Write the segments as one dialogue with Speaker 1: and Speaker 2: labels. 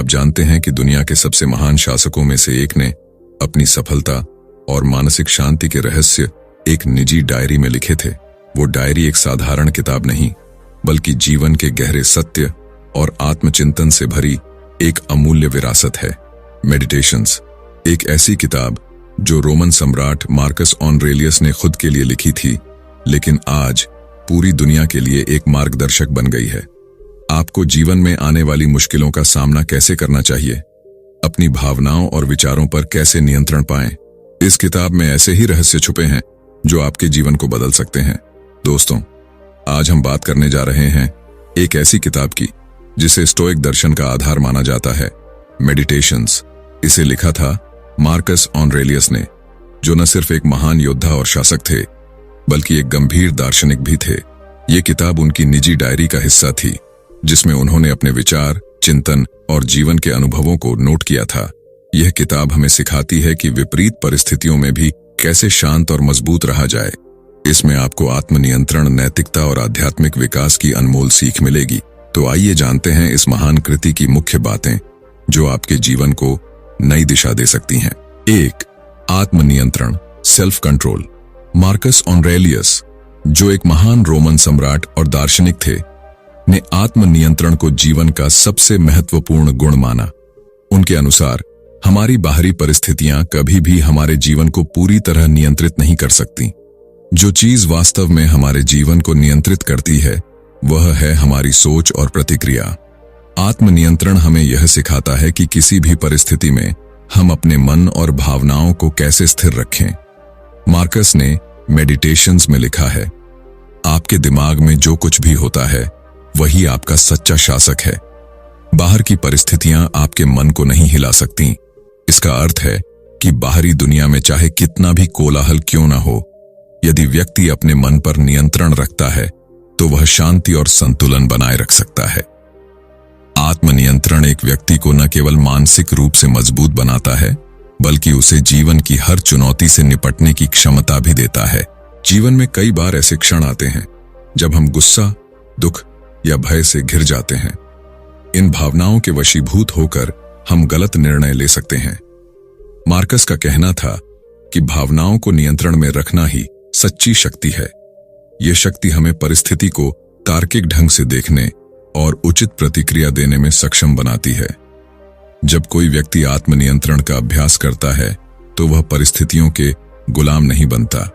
Speaker 1: आप जानते हैं कि दुनिया के सबसे महान शासकों में से एक ने अपनी सफलता और मानसिक शांति के रहस्य एक निजी डायरी में लिखे थे। वो डायरी एक साधारण किताब नहीं, बल्कि जीवन के गहरे सत्य और आत्मचिंतन से भरी एक अमूल्य विरासत है। मेडिटेशंस, एक ऐसी किताब जो रोमन सम्राट मार्कस ऑरेलियस ने खुद के लिए लिखी थी, लेकिन आज पूरी दुनिया के लिए एक मार्गदर्शक बन गई है। आपको जीवन में आने वाली मुश्किलों का सामना कैसे करना चाहिए, अपनी भावनाओं और विचारों पर कैसे नियंत्रण पाएं, इस किताब में ऐसे ही रहस्य छुपे हैं जो आपके जीवन को बदल सकते हैं। दोस्तों, आज हम बात करने जा रहे हैं एक ऐसी किताब की जिसे स्टोइक दर्शन का आधार माना जाता है, मेडिटेशंस। इसे लिखा था मार्कस ऑरेलियस ने, जो न सिर्फ एक महान योद्धा और शासक थे, बल्कि एक गंभीर दार्शनिक भी थे। ये किताब उनकी निजी डायरी का हिस्सा थी, जिसमें उन्होंने अपने विचार, चिंतन और जीवन के अनुभवों को नोट किया था। यह किताब हमें सिखाती है कि विपरीत परिस्थितियों में भी कैसे शांत और मजबूत रहा जाए। इसमें आपको आत्मनियंत्रण, नैतिकता और आध्यात्मिक विकास की अनमोल सीख मिलेगी। तो आइए जानते हैं इस महान कृति की मुख्य बातें जो आपके जीवन को नई दिशा दे सकती हैं। 1. आत्मनियंत्रण, सेल्फ कंट्रोल। मार्कस ऑरेलियस, जो एक महान रोमन सम्राट और दार्शनिक थे, ने आत्मनियंत्रण को जीवन का सबसे महत्वपूर्ण गुण माना। उनके अनुसार हमारी बाहरी परिस्थितियां कभी भी हमारे जीवन को पूरी तरह नियंत्रित नहीं कर सकती। जो चीज वास्तव में हमारे जीवन को नियंत्रित करती है, वह है हमारी सोच और प्रतिक्रिया। आत्मनियंत्रण हमें यह सिखाता है कि किसी भी परिस्थिति में हम अपने मन और भावनाओं को कैसे स्थिर रखें। मार्कस ने मेडिटेशंस में लिखा है, आपके दिमाग में जो कुछ भी होता है वही आपका सच्चा शासक है। बाहर की परिस्थितियां आपके मन को नहीं हिला सकती। इसका अर्थ है कि बाहरी दुनिया में चाहे कितना भी कोलाहल क्यों ना हो, यदि व्यक्ति अपने मन पर नियंत्रण रखता है तो वह शांति और संतुलन बनाए रख सकता है। आत्मनियंत्रण एक व्यक्ति को न केवल मानसिक रूप से मजबूत बनाता है, बल्कि उसे जीवन की हर चुनौती से निपटने की क्षमता भी देता है। जीवन में कई बार ऐसे क्षण आते हैं जब हम गुस्सा, दुख या भय से घिर जाते हैं। इन भावनाओं के वशीभूत होकर हम गलत निर्णय ले सकते हैं। मार्कस का कहना था कि भावनाओं को नियंत्रण में रखना ही सच्ची शक्ति है। यह शक्ति हमें परिस्थिति को तार्किक ढंग से देखने और उचित प्रतिक्रिया देने में सक्षम बनाती है। जब कोई व्यक्ति आत्मनियंत्रण का अभ्यास करता है तो वह परिस्थितियों के गुलाम नहीं बनता।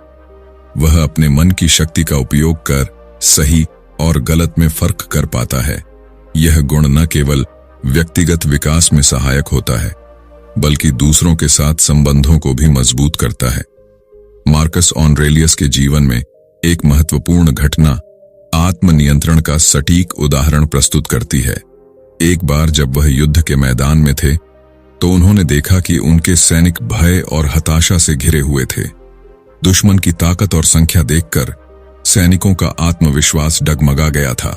Speaker 1: वह अपने मन की शक्ति का उपयोग कर सही और गलत में फर्क कर पाता है। यह गुण न केवल व्यक्तिगत विकास में सहायक होता है, बल्कि दूसरों के साथ संबंधों को भी मजबूत करता है। मार्कस ऑरेलियस के जीवन में एक महत्वपूर्ण घटना आत्मनियंत्रण का सटीक उदाहरण प्रस्तुत करती है। एक बार जब वह युद्ध के मैदान में थे, तो उन्होंने देखा कि उनके सैनिक भय और हताशा से घिरे हुए थे। दुश्मन की ताकत और संख्या देखकर सैनिकों का आत्मविश्वास डगमगा गया था।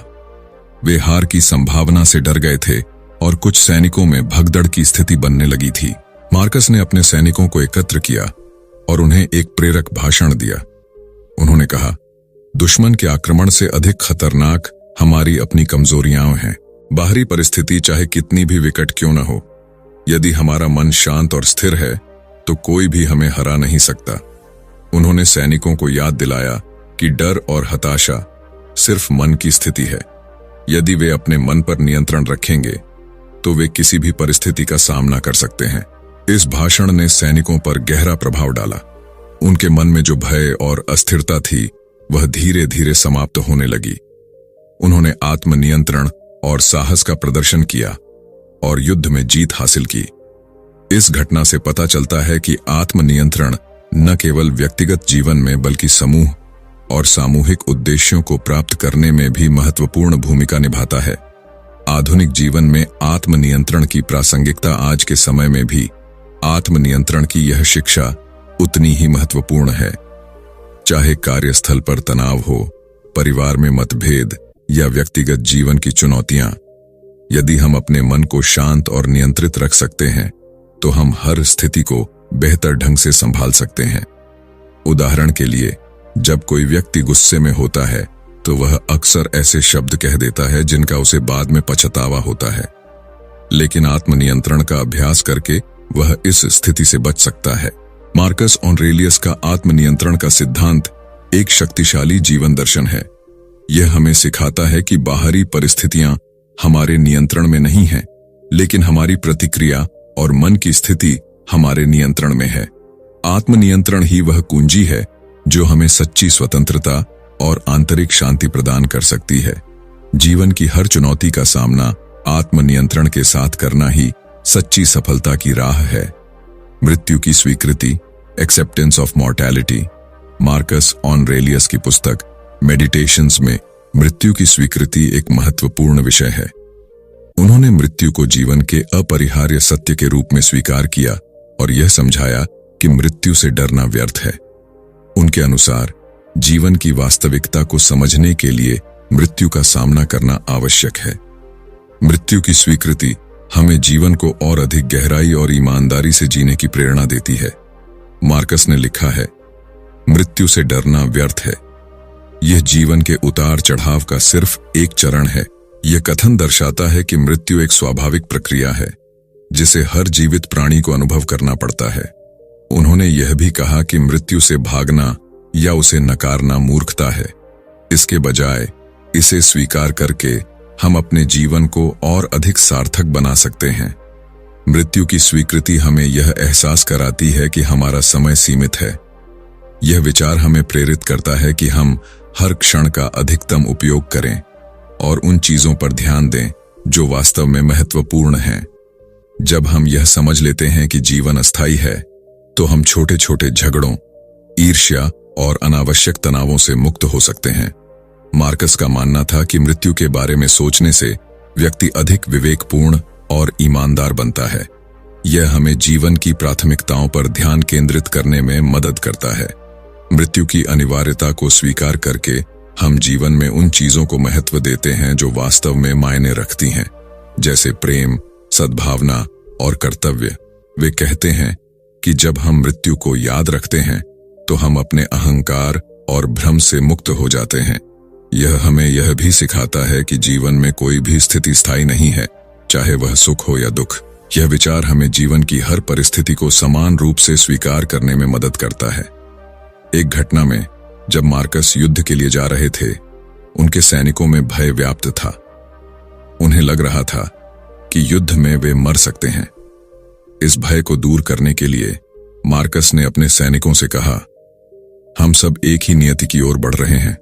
Speaker 1: वे हार की संभावना से डर गए थे और कुछ सैनिकों में भगदड़ की स्थिति बनने लगी थी। मार्कस ने अपने सैनिकों को एकत्र किया और उन्हें एक प्रेरक भाषण दिया। उन्होंने कहा, दुश्मन के आक्रमण से अधिक खतरनाक हमारी अपनी कमजोरियां हैं। बाहरी परिस्थिति चाहे कितनी भी विकट क्यों न हो, यदि हमारा मन शांत और स्थिर है तो कोई भी हमें हरा नहीं सकता। उन्होंने सैनिकों को याद दिलाया कि डर और हताशा सिर्फ मन की स्थिति है। यदि वे अपने मन पर नियंत्रण रखेंगे तो वे किसी भी परिस्थिति का सामना कर सकते हैं। इस भाषण ने सैनिकों पर गहरा प्रभाव डाला। उनके मन में जो भय और अस्थिरता थी, वह धीरे धीरे समाप्त होने लगी। उन्होंने आत्मनियंत्रण और साहस का प्रदर्शन किया और युद्ध में जीत हासिल की। इस घटना से पता चलता है कि आत्मनियंत्रण न केवल व्यक्तिगत जीवन में, बल्कि समूह और सामूहिक उद्देश्यों को प्राप्त करने में भी महत्वपूर्ण भूमिका निभाता है। आधुनिक जीवन में आत्मनियंत्रण की प्रासंगिकता आज के समय में भी आत्मनियंत्रण की यह शिक्षा उतनी ही महत्वपूर्ण है। चाहे कार्यस्थल पर तनाव हो, परिवार में मतभेद या व्यक्तिगत जीवन की चुनौतियां, यदि हम अपने मन को शांत और नियंत्रित रख सकते हैं तो हम हर स्थिति को बेहतर ढंग से संभाल सकते हैं। उदाहरण के लिए, जब कोई व्यक्ति गुस्से में होता है तो वह अक्सर ऐसे शब्द कह देता है जिनका उसे बाद में पछतावा होता है। लेकिन आत्मनियंत्रण का अभ्यास करके वह इस स्थिति से बच सकता है। मार्कस ऑरेलियस का आत्मनियंत्रण का सिद्धांत एक शक्तिशाली जीवन दर्शन है। यह हमें सिखाता है कि बाहरी परिस्थितियां हमारे नियंत्रण में नहीं हैं, लेकिन हमारी प्रतिक्रिया और मन की स्थिति हमारे नियंत्रण में है। आत्मनियंत्रण ही वह कुंजी है जो हमें सच्ची स्वतंत्रता और आंतरिक शांति प्रदान कर सकती है। जीवन की हर चुनौती का सामना आत्मनियंत्रण के साथ करना ही सच्ची सफलता की राह है। मृत्यु की स्वीकृति, acceptance of mortality. Marcus Aurelius की पुस्तक मेडिटेशंस में मृत्यु की स्वीकृति एक महत्वपूर्ण विषय है। उन्होंने मृत्यु को जीवन के अपरिहार्य सत्य के रूप में स्वीकार किया और यह समझाया कि मृत्यु से डरना व्यर्थ है। उनके अनुसार जीवन की वास्तविकता को समझने के लिए मृत्यु का सामना करना आवश्यक है। मृत्यु की स्वीकृति हमें जीवन को और अधिक गहराई और ईमानदारी से जीने की प्रेरणा देती है। मार्कस ने लिखा है, मृत्यु से डरना व्यर्थ है। यह जीवन के उतार चढ़ाव का सिर्फ एक चरण है। यह कथन दर्शाता है कि मृत्यु एक स्वाभाविक प्रक्रिया है जिसे हर जीवित प्राणी को अनुभव करना पड़ता है। उन्होंने यह भी कहा कि मृत्यु से भागना या उसे नकारना मूर्खता है। इसके बजाय इसे स्वीकार करके हम अपने जीवन को और अधिक सार्थक बना सकते हैं। मृत्यु की स्वीकृति हमें यह एहसास कराती है कि हमारा समय सीमित है। यह विचार हमें प्रेरित करता है कि हम हर क्षण का अधिकतम उपयोग करें और उन चीजों पर ध्यान दें जो वास्तव में महत्वपूर्ण हैं। जब हम यह समझ लेते हैं कि जीवन अस्थायी है, तो हम छोटे छोटे झगड़ों, ईर्ष्या और अनावश्यक तनावों से मुक्त हो सकते हैं। मार्कस का मानना था कि मृत्यु के बारे में सोचने से व्यक्ति अधिक विवेकपूर्ण और ईमानदार बनता है। यह हमें जीवन की प्राथमिकताओं पर ध्यान केंद्रित करने में मदद करता है। मृत्यु की अनिवार्यता को स्वीकार करके हम जीवन में उन चीजों को महत्व देते हैं जो वास्तव में मायने रखती हैं, जैसे प्रेम, सद्भावना और कर्तव्य। वे कहते हैं कि जब हम मृत्यु को याद रखते हैं तो हम अपने अहंकार और भ्रम से मुक्त हो जाते हैं। यह हमें यह भी सिखाता है कि जीवन में कोई भी स्थिति स्थायी नहीं है, चाहे वह सुख हो या दुख। यह विचार हमें जीवन की हर परिस्थिति को समान रूप से स्वीकार करने में मदद करता है। एक घटना में जब मार्कस युद्ध के लिए जा रहे थे, उनके सैनिकों में भय व्याप्त था। उन्हें लग रहा था कि युद्ध में वे मर सकते हैं। इस भय को दूर करने के लिए मार्कस ने अपने सैनिकों से कहा, हम सब एक ही नियति की ओर बढ़ रहे हैं।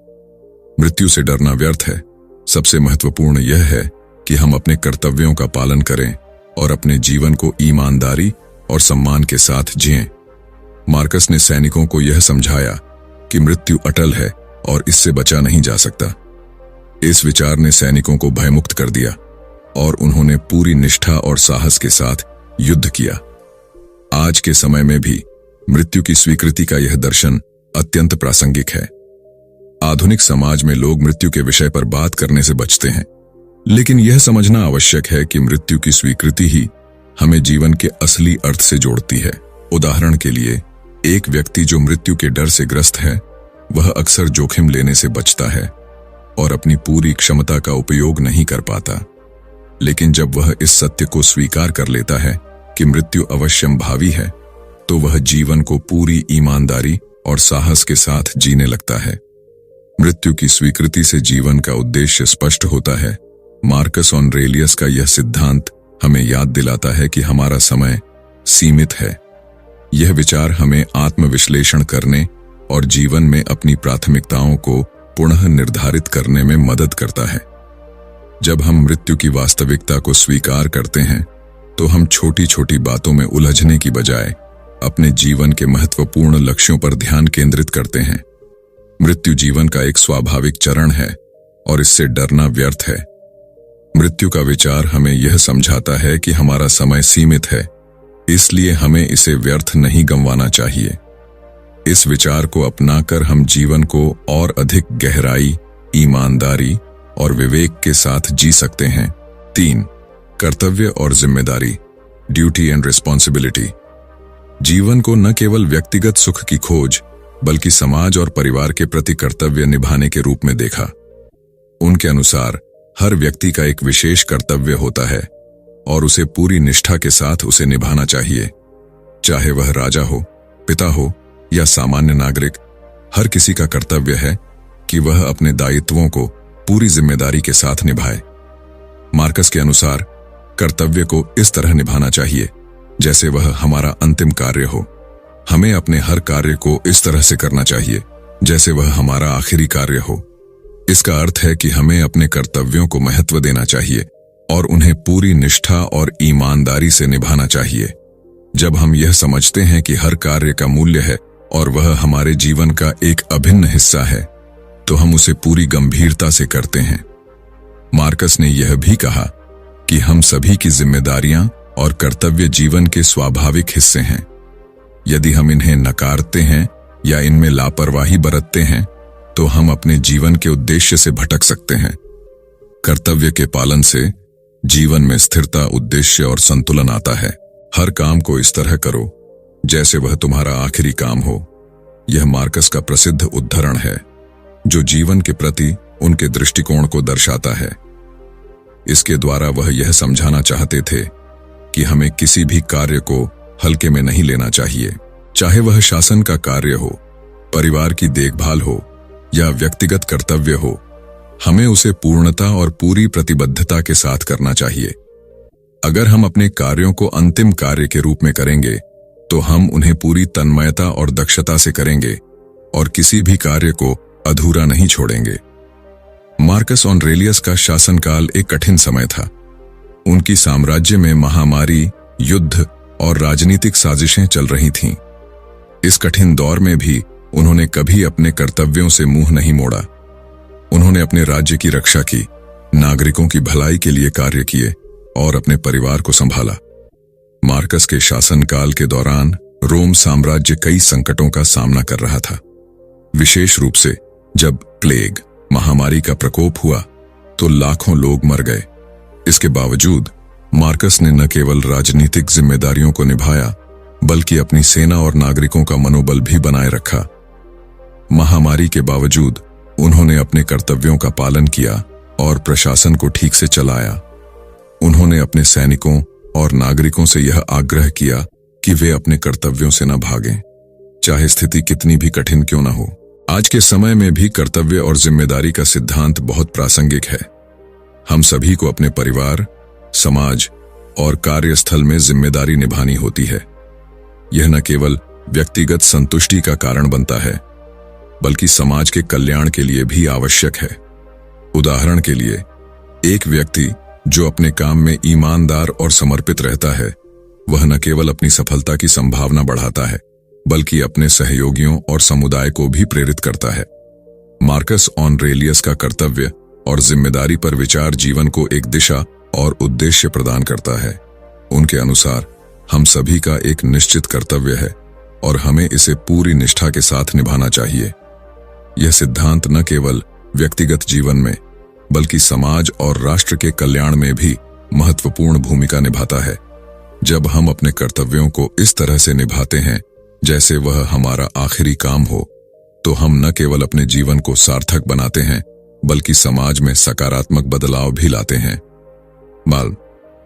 Speaker 1: मृत्यु से डरना व्यर्थ है। सबसे महत्वपूर्ण यह है कि हम अपने कर्तव्यों का पालन करें और अपने जीवन को ईमानदारी और सम्मान के साथ जिएं। मार्कस ने सैनिकों को यह समझाया कि मृत्यु अटल है और इससे बचा नहीं जा सकता। इस विचार ने सैनिकों को भयमुक्त कर दिया और उन्होंने पूरी निष्ठा और साहस के साथ युद्ध किया। आज के समय में भी मृत्यु की स्वीकृति का यह दर्शन अत्यंत प्रासंगिक है। आधुनिक समाज में लोग मृत्यु के विषय पर बात करने से बचते हैं, लेकिन यह समझना आवश्यक है कि मृत्यु की स्वीकृति ही हमें जीवन के असली अर्थ से जोड़ती है। उदाहरण के लिए, एक व्यक्ति जो मृत्यु के डर से ग्रस्त है, वह अक्सर जोखिम लेने से बचता है और अपनी पूरी क्षमता का उपयोग नहीं कर पाता। लेकिन जब वह इस सत्य को स्वीकार कर लेता है कि मृत्यु अवश्यम भावी है, तो वह जीवन को पूरी ईमानदारी और साहस के साथ जीने लगता है। मृत्यु की स्वीकृति से जीवन का उद्देश्य स्पष्ट होता है। मार्कस ऑरेलियस का यह सिद्धांत हमें याद दिलाता है कि हमारा समय सीमित है। यह विचार हमें आत्मविश्लेषण करने और जीवन में अपनी प्राथमिकताओं को पुनः निर्धारित करने में मदद करता है। जब हम मृत्यु की वास्तविकता को स्वीकार करते हैं, तो हम छोटी छोटी बातों में उलझने की बजाय अपने जीवन के महत्वपूर्ण लक्ष्यों पर ध्यान केंद्रित करते हैं। मृत्यु जीवन का एक स्वाभाविक चरण है और इससे डरना व्यर्थ है। मृत्यु का विचार हमें यह समझाता है कि हमारा समय सीमित है, इसलिए हमें इसे व्यर्थ नहीं गंवाना चाहिए। इस विचार को अपनाकर हम जीवन को और अधिक गहराई, ईमानदारी और विवेक के साथ जी सकते हैं। 3. कर्तव्य और जिम्मेदारी, ड्यूटी एंड रिस्पॉन्सिबिलिटी। जीवन को न केवल व्यक्तिगत सुख की खोज, बल्कि समाज और परिवार के प्रति कर्तव्य निभाने के रूप में देखा। उनके अनुसार हर व्यक्ति का एक विशेष कर्तव्य होता है, और उसे पूरी निष्ठा के साथ उसे निभाना चाहिए। चाहे वह राजा हो, पिता हो या सामान्य नागरिक, हर किसी का कर्तव्य है कि वह अपने दायित्वों को पूरी जिम्मेदारी के साथ निभाए। मार्कस के अनुसार कर्तव्य को इस तरह निभाना चाहिए जैसे वह हमारा अंतिम कार्य हो। हमें अपने हर कार्य को इस तरह से करना चाहिए जैसे वह हमारा आखिरी कार्य हो। इसका अर्थ है कि हमें अपने कर्तव्यों को महत्व देना चाहिए और उन्हें पूरी निष्ठा और ईमानदारी से निभाना चाहिए। जब हम यह समझते हैं कि हर कार्य का मूल्य है और वह हमारे जीवन का एक अभिन्न हिस्सा है, तो हम उसे पूरी गंभीरता से करते हैं। मार्कस ने यह भी कहा कि हम सभी की जिम्मेदारियां और कर्तव्य जीवन के स्वाभाविक हिस्से हैं। यदि हम इन्हें नकारते हैं या इनमें लापरवाही बरतते हैं, तो हम अपने जीवन के उद्देश्य से भटक सकते हैं। कर्तव्य के पालन से जीवन में स्थिरता, उद्देश्य और संतुलन आता है। हर काम को इस तरह करो जैसे वह तुम्हारा आखिरी काम हो। यह मार्कस का प्रसिद्ध उद्धरण है जो जीवन के प्रति उनके दृष्टिकोण को दर्शाता है। इसके द्वारा वह यह समझाना चाहते थे कि हमें किसी भी कार्य को हल्के में नहीं लेना चाहिए। चाहे वह शासन का कार्य हो, परिवार की देखभाल हो या व्यक्तिगत कर्तव्य हो, हमें उसे पूर्णता और पूरी प्रतिबद्धता के साथ करना चाहिए। अगर हम अपने कार्यों को अंतिम कार्य के रूप में करेंगे, तो हम उन्हें पूरी तन्मयता और दक्षता से करेंगे और किसी भी कार्य को अधूरा नहीं छोड़ेंगे। मार्कस ऑरेलियस का शासनकाल एक कठिन समय था। उनकी साम्राज्य में महामारी, युद्ध और राजनीतिक साजिशें चल रही थीं। इस कठिन दौर में भी उन्होंने कभी अपने कर्तव्यों से मुंह नहीं मोड़ा। उन्होंने अपने राज्य की रक्षा की, नागरिकों की भलाई के लिए कार्य किए और अपने परिवार को संभाला। मार्कस के शासनकाल के दौरान रोम साम्राज्य कई संकटों का सामना कर रहा था। विशेष रूप से जब प्लेग महामारी का प्रकोप हुआ तो लाखों लोग मर गए। इसके बावजूद मार्कस ने न केवल राजनीतिक जिम्मेदारियों को निभाया, बल्कि अपनी सेना और नागरिकों का मनोबल भी बनाए रखा। महामारी के बावजूद उन्होंने अपने कर्तव्यों का पालन किया और प्रशासन को ठीक से चलाया। उन्होंने अपने सैनिकों और नागरिकों से यह आग्रह किया कि वे अपने कर्तव्यों से न भागें, चाहे स्थिति कितनी भी कठिन क्यों न हो। आज के समय में भी कर्तव्य और जिम्मेदारी का सिद्धांत बहुत प्रासंगिक है। हम सभी को अपने परिवार, समाज और कार्यस्थल में जिम्मेदारी निभानी होती है। यह न केवल व्यक्तिगत संतुष्टि का कारण बनता है, बल्कि समाज के कल्याण के लिए भी आवश्यक है। उदाहरण के लिए, एक व्यक्ति जो अपने काम में ईमानदार और समर्पित रहता है, वह न केवल अपनी सफलता की संभावना बढ़ाता है, बल्कि अपने सहयोगियों और समुदाय को भी प्रेरित करता है। मार्कस ऑरेलियस का कर्तव्य और जिम्मेदारी पर विचार जीवन को एक दिशा और उद्देश्य प्रदान करता है। उनके अनुसार हम सभी का एक निश्चित कर्तव्य है और हमें इसे पूरी निष्ठा के साथ निभाना चाहिए। यह सिद्धांत न केवल व्यक्तिगत जीवन में, बल्कि समाज और राष्ट्र के कल्याण में भी महत्वपूर्ण भूमिका निभाता है। जब हम अपने कर्तव्यों को इस तरह से निभाते हैं जैसे वह हमारा आखिरी काम हो, तो हम न केवल अपने जीवन को सार्थक बनाते हैं, बल्कि समाज में सकारात्मक बदलाव भी लाते हैं।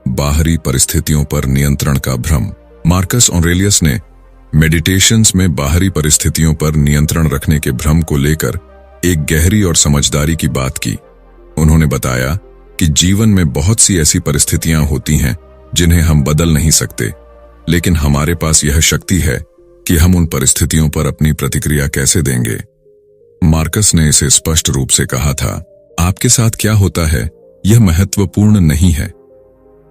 Speaker 1: बाहरी परिस्थितियों पर नियंत्रण का भ्रम। मार्कस ऑरेलियस ने मेडिटेशंस में बाहरी परिस्थितियों पर नियंत्रण रखने के भ्रम को लेकर एक गहरी और समझदारी की बात की। उन्होंने बताया कि जीवन में बहुत सी ऐसी परिस्थितियां होती हैं जिन्हें हम बदल नहीं सकते, लेकिन हमारे पास यह शक्ति है कि हम उन परिस्थितियों पर अपनी प्रतिक्रिया कैसे देंगे। मार्कस ने इसे स्पष्ट रूप से कहा था, आपके साथ क्या होता है यह महत्वपूर्ण नहीं है।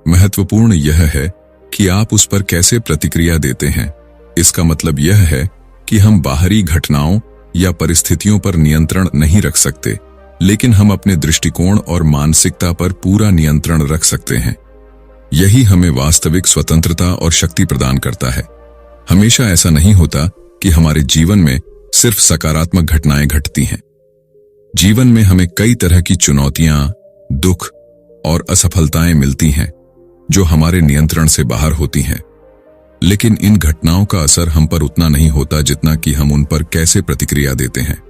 Speaker 1: महत्वपूर्ण यह है कि आप उस पर कैसे प्रतिक्रिया देते हैं। इसका मतलब यह है कि हम बाहरी घटनाओं या परिस्थितियों पर नियंत्रण नहीं रख सकते, लेकिन हम अपने दृष्टिकोण और मानसिकता पर पूरा नियंत्रण रख सकते हैं। यही हमें वास्तविक स्वतंत्रता और शक्ति प्रदान करता है। हमेशा ऐसा नहीं होता कि हमारे जीवन में सिर्फ सकारात्मक घटनाएं घटती हैं। जीवन में हमें कई तरह की चुनौतियां, दुख और असफलताएं मिलती हैं जो हमारे नियंत्रण से बाहर होती हैं। लेकिन इन घटनाओं का असर हम पर उतना नहीं होता जितना कि हम उन पर कैसे प्रतिक्रिया देते हैं।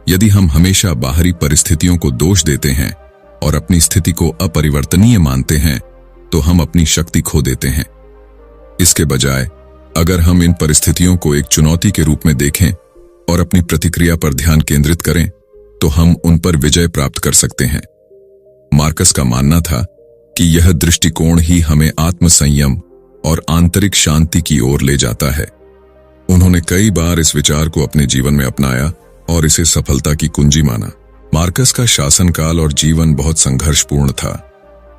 Speaker 1: यदि हम हमेशा बाहरी परिस्थितियों को दोष देते हैं और अपनी स्थिति को अपरिवर्तनीय मानते हैं, तो हम अपनी शक्ति खो देते हैं। इसके बजाय अगर हम इन परिस्थितियों को एक चुनौती के रूप में देखें और अपनी प्रतिक्रिया पर ध्यान केंद्रित करें, तो हम उन पर विजय प्राप्त कर सकते हैं। मार्कस का मानना था कि यह दृष्टिकोण ही हमें आत्मसंयम और आंतरिक शांति की ओर ले जाता है। उन्होंने कई बार इस विचार को अपने जीवन में अपनाया और इसे सफलता की कुंजी माना। मार्कस का शासनकाल और जीवन बहुत संघर्षपूर्ण था।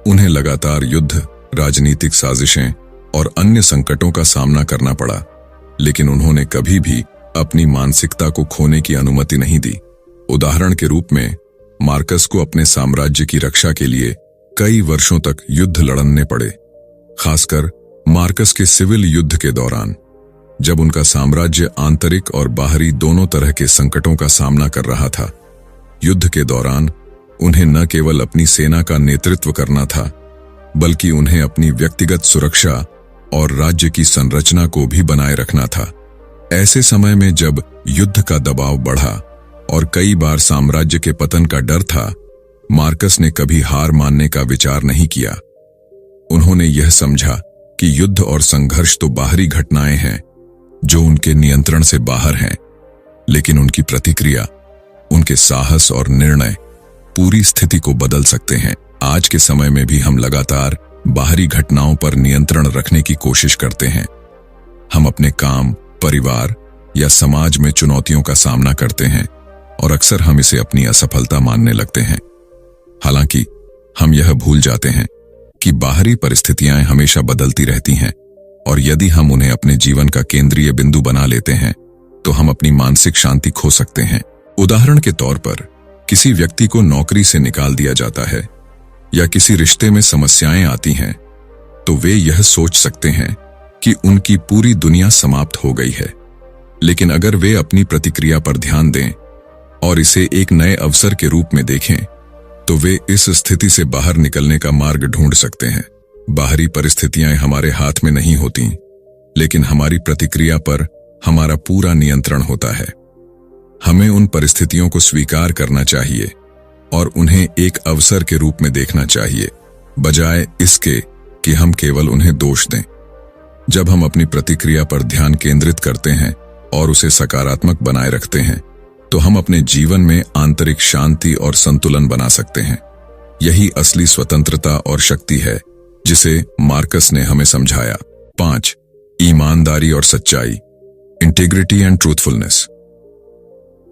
Speaker 1: उन्हें लगातार युद्ध, राजनीतिक साजिशें और अन्य संकटों का सामना करना पड़ा, लेकिन उन्होंने कभी भी अपनी मानसिकता को खोने की अनुमति नहीं दी। उदाहरण के रूप में मार्कस को अपने साम्राज्य की रक्षा के लिए कई वर्षों तक युद्ध लड़ने पड़े, खासकर मार्कस के सिविल युद्ध के दौरान, जब उनका साम्राज्य आंतरिक और बाहरी दोनों तरह के संकटों का सामना कर रहा था। युद्ध के दौरान उन्हें न केवल अपनी सेना का नेतृत्व करना था, बल्कि उन्हें अपनी व्यक्तिगत सुरक्षा और राज्य की संरचना को भी बनाए रखना था। ऐसे समय में जब युद्ध का दबाव बढ़ा और कई बार साम्राज्य के पतन का डर था, मार्कस ने कभी हार मानने का विचार नहीं किया। उन्होंने यह समझा कि युद्ध और संघर्ष तो बाहरी घटनाएं हैं जो उनके नियंत्रण से बाहर हैं, लेकिन उनकी प्रतिक्रिया, उनके साहस और निर्णय पूरी स्थिति को बदल सकते हैं। आज के समय में भी हम लगातार बाहरी घटनाओं पर नियंत्रण रखने की कोशिश करते हैं। हम अपने काम, परिवार या समाज में चुनौतियों का सामना करते हैं और अक्सर हम इसे अपनी असफलता मानने लगते हैं। हालांकि हम यह भूल जाते हैं कि बाहरी परिस्थितियां हमेशा बदलती रहती हैं, और यदि हम उन्हें अपने जीवन का केंद्रीय बिंदु बना लेते हैं तो हम अपनी मानसिक शांति खो सकते हैं। उदाहरण के तौर पर, किसी व्यक्ति को नौकरी से निकाल दिया जाता है या किसी रिश्ते में समस्याएं आती हैं, तो वे यह सोच सकते हैं कि उनकी पूरी दुनिया समाप्त हो गई है। लेकिन अगर वे अपनी प्रतिक्रिया पर ध्यान दें और इसे एक नए अवसर के रूप में देखें, तो वे इस स्थिति से बाहर निकलने का मार्ग ढूंढ सकते हैं। बाहरी परिस्थितियां हमारे हाथ में नहीं होती, लेकिन हमारी प्रतिक्रिया पर हमारा पूरा नियंत्रण होता है। हमें उन परिस्थितियों को स्वीकार करना चाहिए और उन्हें एक अवसर के रूप में देखना चाहिए, बजाय इसके कि हम केवल उन्हें दोष दें। जब हम अपनी प्रतिक्रिया पर ध्यान केंद्रित करते हैं और उसे सकारात्मक बनाए रखते हैं, तो हम अपने जीवन में आंतरिक शांति और संतुलन बना सकते हैं। यही असली स्वतंत्रता और शक्ति है जिसे मार्कस ने हमें समझाया। 5. ईमानदारी और सच्चाई, इंटीग्रिटी एंड ट्रूथफुलनेस।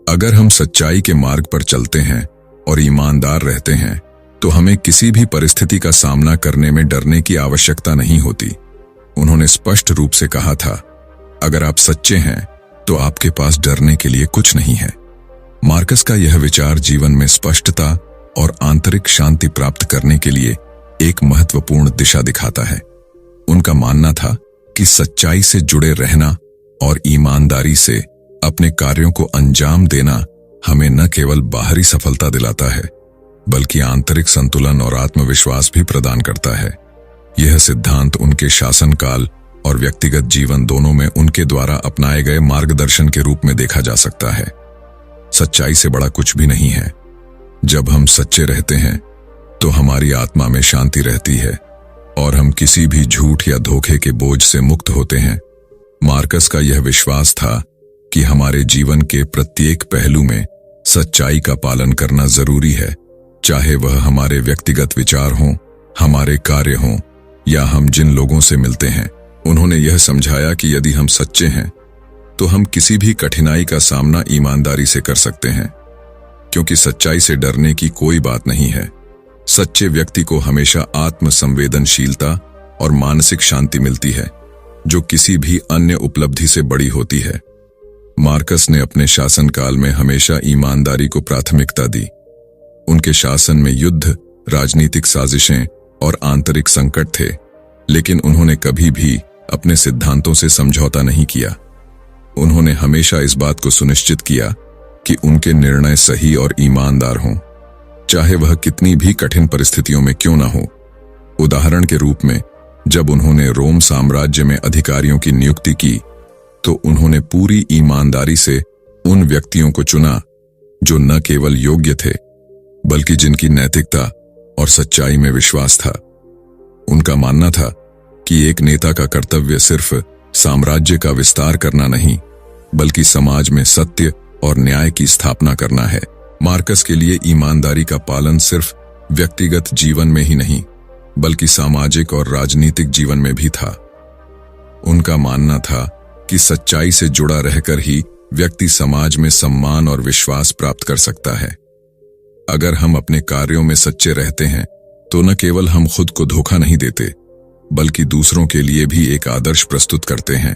Speaker 1: अगर हम सच्चाई के मार्ग पर चलते हैं और ईमानदार रहते हैं, तो हमें किसी भी परिस्थिति का सामना करने में डरने की आवश्यकता नहीं होती। उन्होंने स्पष्ट रूप से कहा था, अगर आप सच्चे हैं तो आपके पास डरने के लिए कुछ नहीं है। मार्कस का यह विचार जीवन में स्पष्टता और आंतरिक शांति प्राप्त करने के लिए एक महत्वपूर्ण दिशा दिखाता है। उनका मानना था कि सच्चाई से जुड़े रहना और ईमानदारी से अपने कार्यों को अंजाम देना हमें न केवल बाहरी सफलता दिलाता है, बल्कि आंतरिक संतुलन और आत्मविश्वास भी प्रदान करता है। यह सिद्धांत उनके शासनकाल और व्यक्तिगत जीवन दोनों में उनके द्वारा अपनाए गए मार्गदर्शन के रूप में देखा जा सकता है। सच्चाई से बड़ा कुछ भी नहीं है। जब हम सच्चे रहते हैं तो हमारी आत्मा में शांति रहती है और हम किसी भी झूठ या धोखे के बोझ से मुक्त होते हैं। मार्कस का यह विश्वास था कि हमारे जीवन के प्रत्येक पहलू में सच्चाई का पालन करना जरूरी है, चाहे वह हमारे व्यक्तिगत विचार हों, हमारे कार्य हों या हम जिन लोगों से मिलते हैं। उन्होंने यह समझाया कि यदि हम सच्चे हैं तो हम किसी भी कठिनाई का सामना ईमानदारी से कर सकते हैं, क्योंकि सच्चाई से डरने की कोई बात नहीं है। सच्चे व्यक्ति को हमेशा आत्म संवेदनशीलता और मानसिक शांति मिलती है, जो किसी भी अन्य उपलब्धि से बड़ी होती है। मार्कस ने अपने शासनकाल में हमेशा ईमानदारी को प्राथमिकता दी। उनके शासन में युद्ध, राजनीतिक साजिशें और आंतरिक संकट थे, लेकिन उन्होंने कभी भी अपने सिद्धांतों से समझौता नहीं किया। उन्होंने हमेशा इस बात को सुनिश्चित किया कि उनके निर्णय सही और ईमानदार हों, चाहे वह कितनी भी कठिन परिस्थितियों में क्यों न हो। उदाहरण के रूप में, जब उन्होंने रोम साम्राज्य में अधिकारियों की नियुक्ति की, तो उन्होंने पूरी ईमानदारी से उन व्यक्तियों को चुना जो न केवल योग्य थे, बल्कि जिनकी नैतिकता और सच्चाई में विश्वास था। उनका उनका मानना था कि एक नेता का कर्तव्य सिर्फ साम्राज्य का विस्तार करना नहीं, बल्कि समाज में सत्य और न्याय की स्थापना करना है। मार्कस के लिए ईमानदारी का पालन सिर्फ व्यक्तिगत जीवन में ही नहीं, बल्कि सामाजिक और राजनीतिक जीवन में भी था। उनका मानना था कि सच्चाई से जुड़ा रहकर ही व्यक्ति समाज में सम्मान और विश्वास प्राप्त कर सकता है। अगर हम अपने कार्यों में सच्चे रहते हैं तो न केवल हम खुद को धोखा नहीं देते, बल्कि दूसरों के लिए भी एक आदर्श प्रस्तुत करते हैं।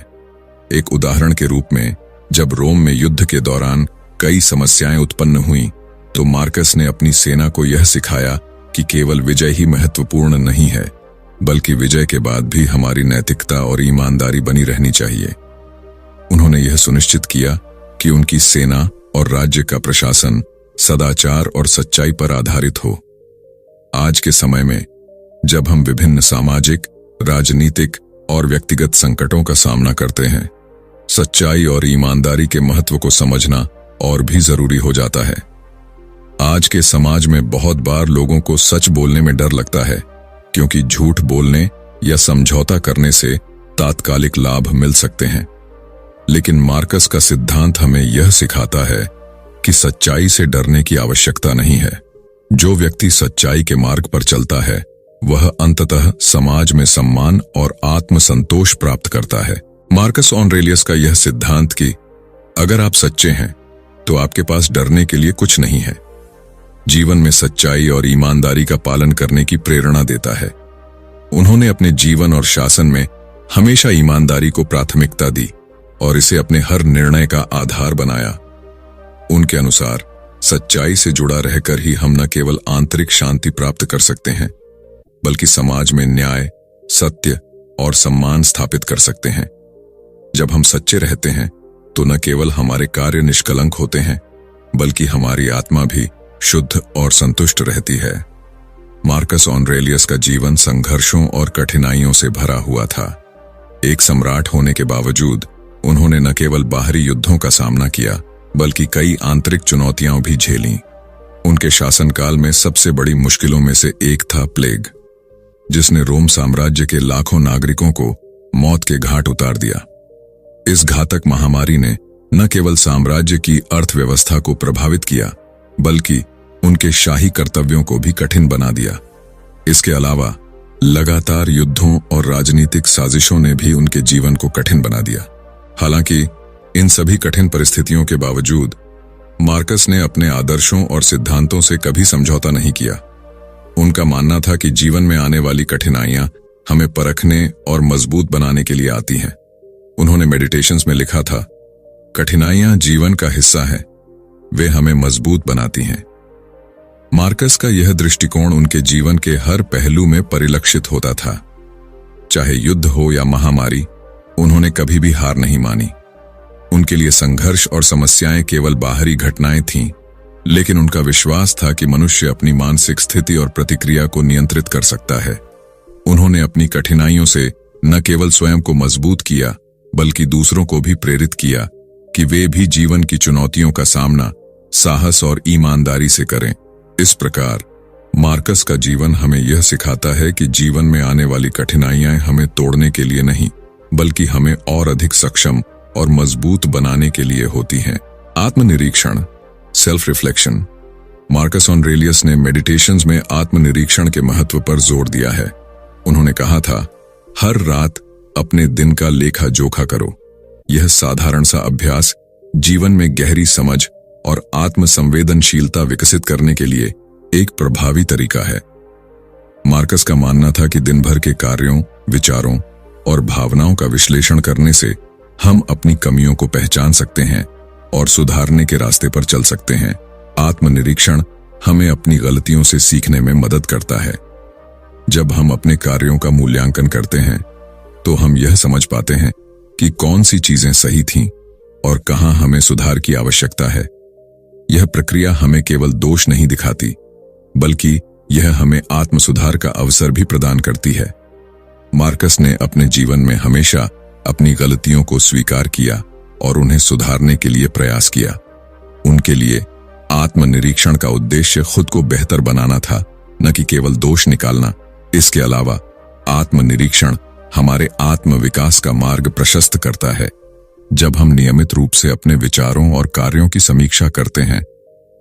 Speaker 1: एक उदाहरण के रूप में, जब रोम में युद्ध के दौरान कई समस्याएं उत्पन्न हुईं, तो मार्कस ने अपनी सेना को यह सिखाया कि केवल विजय ही महत्वपूर्ण नहीं है, बल्कि विजय के बाद भी हमारी नैतिकता और ईमानदारी बनी रहनी चाहिए। उन्होंने यह सुनिश्चित किया कि उनकी सेना और राज्य का प्रशासन सदाचार और सच्चाई पर आधारित हो। आज के समय में, जब हम विभिन्न सामाजिक, राजनीतिक और व्यक्तिगत संकटों का सामना करते हैं, सच्चाई और ईमानदारी के महत्व को समझना और भी जरूरी हो जाता है। आज के समाज में बहुत बार लोगों को सच बोलने में डर लगता है, क्योंकि झूठ बोलने या समझौता करने से तात्कालिक लाभ मिल सकते हैं। लेकिन मार्कस का सिद्धांत हमें यह सिखाता है कि सच्चाई से डरने की आवश्यकता नहीं है। जो व्यक्ति सच्चाई के मार्ग पर चलता है, वह अंततः समाज में सम्मान और आत्मसंतोष प्राप्त करता है। मार्कस ऑरेलियस का यह सिद्धांत कि अगर आप सच्चे हैं तो आपके पास डरने के लिए कुछ नहीं है, जीवन में सच्चाई और ईमानदारी का पालन करने की प्रेरणा देता है। उन्होंने अपने जीवन और शासन में हमेशा ईमानदारी को प्राथमिकता दी और इसे अपने हर निर्णय का आधार बनाया। उनके अनुसार सच्चाई से जुड़ा रहकर ही हम न केवल आंतरिक शांति प्राप्त कर सकते हैं, बल्कि समाज में न्याय, सत्य और सम्मान स्थापित कर सकते हैं। जब हम सच्चे रहते हैं तो न केवल हमारे कार्य निष्कलंक होते हैं, बल्कि हमारी आत्मा भी शुद्ध और संतुष्ट रहती है। मार्कस ऑरेलियस का जीवन संघर्षों और कठिनाइयों से भरा हुआ था। एक सम्राट होने के बावजूद उन्होंने न केवल बाहरी युद्धों का सामना किया, बल्कि कई आंतरिक चुनौतियां भी झेलीं। उनके शासनकाल में सबसे बड़ी मुश्किलों में से एक था प्लेग, जिसने रोम साम्राज्य के लाखों नागरिकों को मौत के घाट उतार दिया। इस घातक महामारी ने न केवल साम्राज्य की अर्थव्यवस्था को प्रभावित किया, बल्कि उनके शाही कर्तव्यों को भी कठिन बना दिया। इसके अलावा लगातार युद्धों और राजनीतिक साजिशों ने भी उनके जीवन को कठिन बना दिया। हालांकि इन सभी कठिन परिस्थितियों के बावजूद मार्कस ने अपने आदर्शों और सिद्धांतों से कभी समझौता नहीं किया। उनका मानना था कि जीवन में आने वाली कठिनाइयां हमें परखने और मजबूत बनाने के लिए आती हैं। उन्होंने मेडिटेशंस में लिखा था, कठिनाइयां जीवन का हिस्सा है, वे हमें मजबूत बनाती हैं। मार्कस का यह दृष्टिकोण उनके जीवन के हर पहलू में परिलक्षित होता था। चाहे युद्ध हो या महामारी, उन्होंने कभी भी हार नहीं मानी। उनके लिए संघर्ष और समस्याएं केवल बाहरी घटनाएं थीं, लेकिन उनका विश्वास था कि मनुष्य अपनी मानसिक स्थिति और प्रतिक्रिया को नियंत्रित कर सकता है। उन्होंने अपनी कठिनाइयों से न केवल स्वयं को मजबूत किया, बल्कि दूसरों को भी प्रेरित किया कि वे भी जीवन की चुनौतियों का सामना साहस और ईमानदारी से करें। इस प्रकार मार्कस का जीवन हमें यह सिखाता है कि जीवन में आने वाली कठिनाइयां हमें तोड़ने के लिए नहीं, बल्कि हमें और अधिक सक्षम और मजबूत बनाने के लिए होती हैं। आत्मनिरीक्षण, सेल्फ रिफ्लेक्शन। मार्कस ऑरेलियस ने मेडिटेशंस में आत्मनिरीक्षण के महत्व पर जोर दिया है। उन्होंने कहा था, हर रात अपने दिन का लेखा जोखा करो। यह साधारण सा अभ्यास जीवन में गहरी समझ और आत्म संवेदनशीलता विकसित करने के लिए एक प्रभावी तरीका है। मार्कस का मानना था कि दिन भर के कार्यों, विचारों और भावनाओं का विश्लेषण करने से हम अपनी कमियों को पहचान सकते हैं और सुधारने के रास्ते पर चल सकते हैं। आत्मनिरीक्षण हमें अपनी गलतियों से सीखने में मदद करता है। जब हम अपने कार्यों का मूल्यांकन करते हैं तो हम यह समझ पाते हैं कि कौन सी चीजें सही थीं और कहां हमें सुधार की आवश्यकता है। यह प्रक्रिया हमें केवल दोष नहीं दिखाती, बल्कि यह हमें आत्म सुधार का अवसर भी प्रदान करती है। मार्कस ने अपने जीवन में हमेशा अपनी गलतियों को स्वीकार किया और उन्हें सुधारने के लिए प्रयास किया। उनके लिए आत्मनिरीक्षण का उद्देश्य खुद को बेहतर बनाना था, न कि केवल दोष निकालना। इसके अलावा आत्मनिरीक्षण हमारे आत्म विकास का मार्ग प्रशस्त करता है। जब हम नियमित रूप से अपने विचारों और कार्यों की समीक्षा करते हैं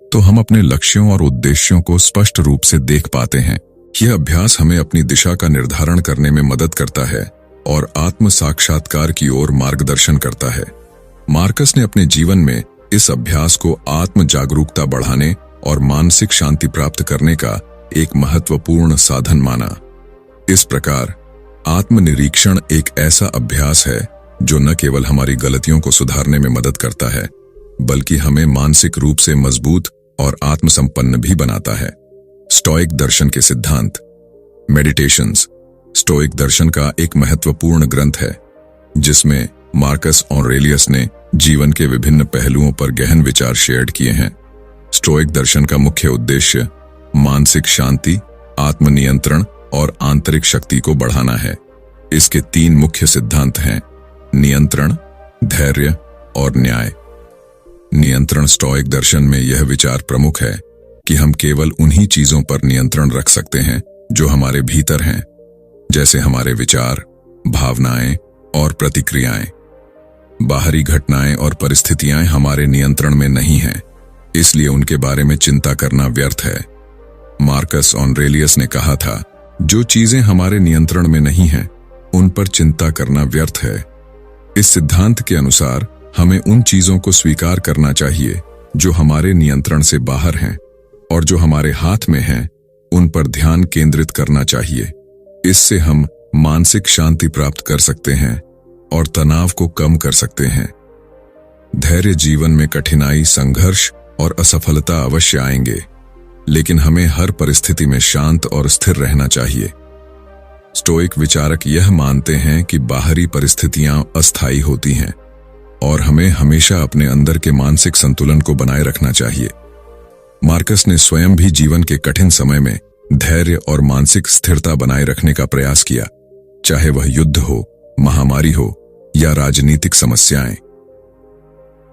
Speaker 1: तो हम अपने लक्ष्यों और उद्देश्यों को स्पष्ट रूप से देख पाते हैं। यह अभ्यास हमें अपनी दिशा का निर्धारण करने में मदद करता है और आत्म साक्षात्कार की ओर मार्गदर्शन करता है। मार्कस ने अपने जीवन में इस अभ्यास को आत्म जागरूकता बढ़ाने और मानसिक शांति प्राप्त करने का एक महत्वपूर्ण साधन माना। इस प्रकार आत्मनिरीक्षण एक ऐसा अभ्यास है जो न केवल हमारी गलतियों को सुधारने में मदद करता है, बल्कि हमें मानसिक रूप से मजबूत और आत्मसंपन्न भी बनाता है। स्टोइक दर्शन के सिद्धांत। मेडिटेशंस स्टोइक दर्शन का एक महत्वपूर्ण ग्रंथ है, जिसमें मार्कस ऑरेलियस ने जीवन के विभिन्न पहलुओं पर गहन विचार शेयर किए हैं। स्टोइक दर्शन का मुख्य उद्देश्य मानसिक शांति, आत्मनियंत्रण और आंतरिक शक्ति को बढ़ाना है। इसके 3 मुख्य सिद्धांत हैं: नियंत्रण, धैर्य और न्याय। नियंत्रण स्टोइक दर्शन में यह विचार प्रमुख है कि हम केवल उन्हीं चीजों पर नियंत्रण रख सकते हैं जो हमारे भीतर हैं, जैसे हमारे विचार, भावनाएं और प्रतिक्रियाएं। बाहरी घटनाएं और परिस्थितियां हमारे नियंत्रण में नहीं हैं, इसलिए उनके बारे में चिंता करना व्यर्थ है। मार्कस ऑरेलियस ने कहा था, जो चीजें हमारे नियंत्रण में नहीं हैं, उन पर चिंता करना व्यर्थ है। इस सिद्धांत के अनुसार हमें उन चीजों को स्वीकार करना चाहिए जो हमारे नियंत्रण से बाहर हैं, और जो हमारे हाथ में हैं उन पर ध्यान केंद्रित करना चाहिए। इससे हम मानसिक शांति प्राप्त कर सकते हैं और तनाव को कम कर सकते हैं। धैर्य जीवन में कठिनाई, संघर्ष और असफलता अवश्य आएंगे, लेकिन हमें हर परिस्थिति में शांत और स्थिर रहना चाहिए। स्टोइक विचारक यह मानते हैं कि बाहरी परिस्थितियां अस्थायी होती हैं और हमें हमेशा अपने अंदर के मानसिक संतुलन को बनाए रखना चाहिए। मार्कस ने स्वयं भी जीवन के कठिन समय में धैर्य और मानसिक स्थिरता बनाए रखने का प्रयास किया, चाहे वह युद्ध हो, महामारी हो या राजनीतिक समस्याएं।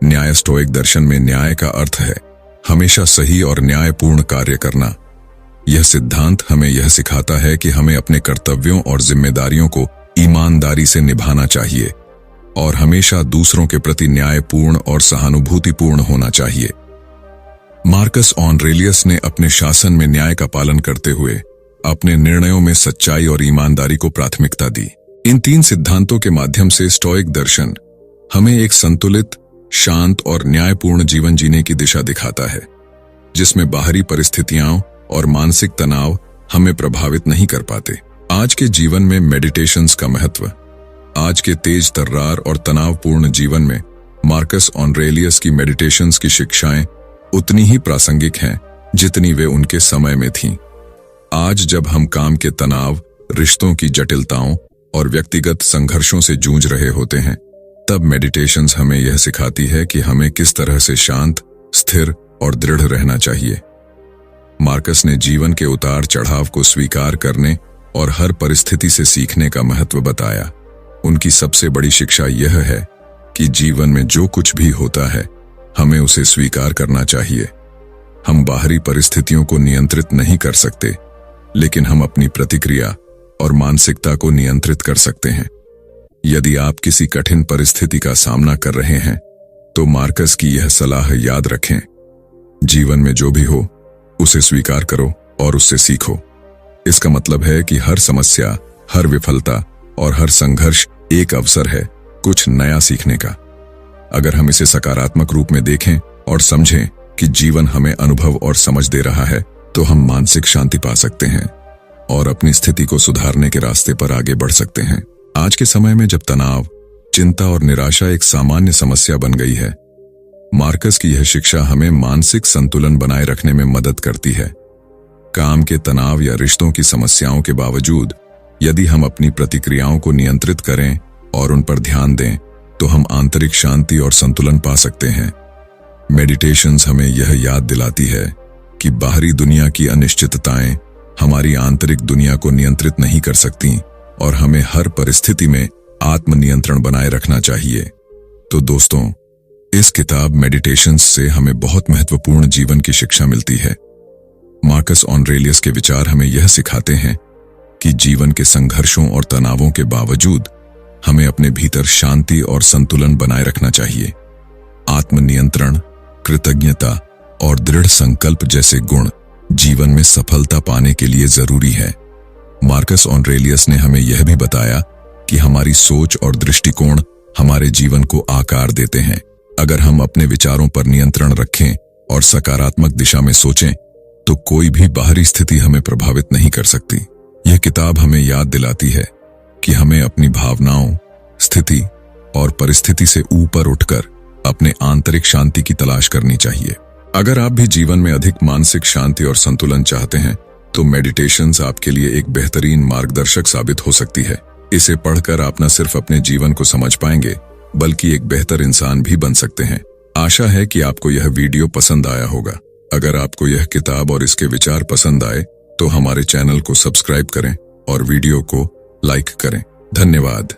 Speaker 1: न्याय स्टोइक दर्शन में न्याय का अर्थ है हमेशा सही और न्यायपूर्ण कार्य करना। यह सिद्धांत हमें यह सिखाता है कि हमें अपने कर्तव्यों और जिम्मेदारियों को ईमानदारी से निभाना चाहिए और हमेशा दूसरों के प्रति न्यायपूर्ण और सहानुभूतिपूर्ण होना चाहिए। मार्कस ऑरेलियस ने अपने शासन में न्याय का पालन करते हुए अपने निर्णयों में सच्चाई और ईमानदारी को प्राथमिकता दी। इन 3 सिद्धांतों के माध्यम से स्टोइक दर्शन हमें एक संतुलित, शांत और न्यायपूर्ण जीवन जीने की दिशा दिखाता है, जिसमें बाहरी परिस्थितियां और मानसिक तनाव हमें प्रभावित नहीं कर पाते। आज के जीवन में मेडिटेशंस का महत्व। आज के तेज तर्रार और तनावपूर्ण जीवन में मार्कस ऑरेलियस की मेडिटेशंस की शिक्षाएं उतनी ही प्रासंगिक हैं जितनी वे उनके समय में थीं। आज जब हम काम के तनाव, रिश्तों की जटिलताओं और व्यक्तिगत संघर्षों से जूझ रहे होते हैं, तब मेडिटेशंस हमें यह सिखाती है कि हमें किस तरह से शांत, स्थिर और दृढ़ रहना चाहिए। मार्कस ने जीवन के उतार चढ़ाव को स्वीकार करने और हर परिस्थिति से सीखने का महत्व बताया। उनकी सबसे बड़ी शिक्षा यह है कि जीवन में जो कुछ भी होता है, हमें उसे स्वीकार करना चाहिए। हम बाहरी परिस्थितियों को नियंत्रित नहीं कर सकते, लेकिन हम अपनी प्रतिक्रिया और मानसिकता को नियंत्रित कर सकते हैं। यदि आप किसी कठिन परिस्थिति का सामना कर रहे हैं, तो मार्कस की यह सलाह याद रखें। जीवन में जो भी हो, उसे स्वीकार करो और उससे सीखो। इसका मतलब है कि हर समस्या, हर विफलता और हर संघर्ष एक अवसर है कुछ नया सीखने का। अगर हम इसे सकारात्मक रूप में देखें और समझें कि जीवन हमें अनुभव और समझ दे रहा है, तो हम मानसिक शांति पा सकते हैं और अपनी स्थिति को सुधारने के रास्ते पर आगे बढ़ सकते हैं। आज के समय में जब तनाव, चिंता और निराशा एक सामान्य समस्या बन गई है, मार्कस की यह शिक्षा हमें मानसिक संतुलन बनाए रखने में मदद करती है। काम के तनाव या रिश्तों की समस्याओं के बावजूद यदि हम अपनी प्रतिक्रियाओं को नियंत्रित करें और उन पर ध्यान दें, तो हम आंतरिक शांति और संतुलन पा सकते हैं। मेडिटेशंस हमें यह याद दिलाती है कि बाहरी दुनिया की अनिश्चितताएं हमारी आंतरिक दुनिया को नियंत्रित नहीं कर सकती और हमें हर परिस्थिति में आत्मनियंत्रण बनाए रखना चाहिए। तो दोस्तों, इस किताब मेडिटेशंस से हमें बहुत महत्वपूर्ण जीवन की शिक्षा मिलती है। मार्कस ऑरेलियस के विचार हमें यह सिखाते हैं कि जीवन के संघर्षों और तनावों के बावजूद हमें अपने भीतर शांति और संतुलन बनाए रखना चाहिए। आत्मनियंत्रण, कृतज्ञता और दृढ़ संकल्प जैसे गुण जीवन में सफलता पाने के लिए जरूरी है। मार्कस ऑरेलियस ने हमें यह भी बताया कि हमारी सोच और दृष्टिकोण हमारे जीवन को आकार देते हैं। अगर हम अपने विचारों पर नियंत्रण रखें और सकारात्मक दिशा में सोचें, तो कोई भी बाहरी स्थिति हमें प्रभावित नहीं कर सकती। यह किताब हमें याद दिलाती है कि हमें अपनी भावनाओं, स्थिति और परिस्थिति से ऊपर उठकर अपने आंतरिक शांति की तलाश करनी चाहिए। अगर आप भी जीवन में अधिक मानसिक शांति और संतुलन चाहते हैं, तो मेडिटेशंस आपके लिए एक बेहतरीन मार्गदर्शक साबित हो सकती है। इसे पढ़कर आप न सिर्फ अपने जीवन को समझ पाएंगे, बल्कि एक बेहतर इंसान भी बन सकते हैं। आशा है कि आपको यह वीडियो पसंद आया होगा। अगर आपको यह किताब और इसके विचार पसंद आए, तो हमारे चैनल को सब्सक्राइब करें और वीडियो को लाइक करें। धन्यवाद।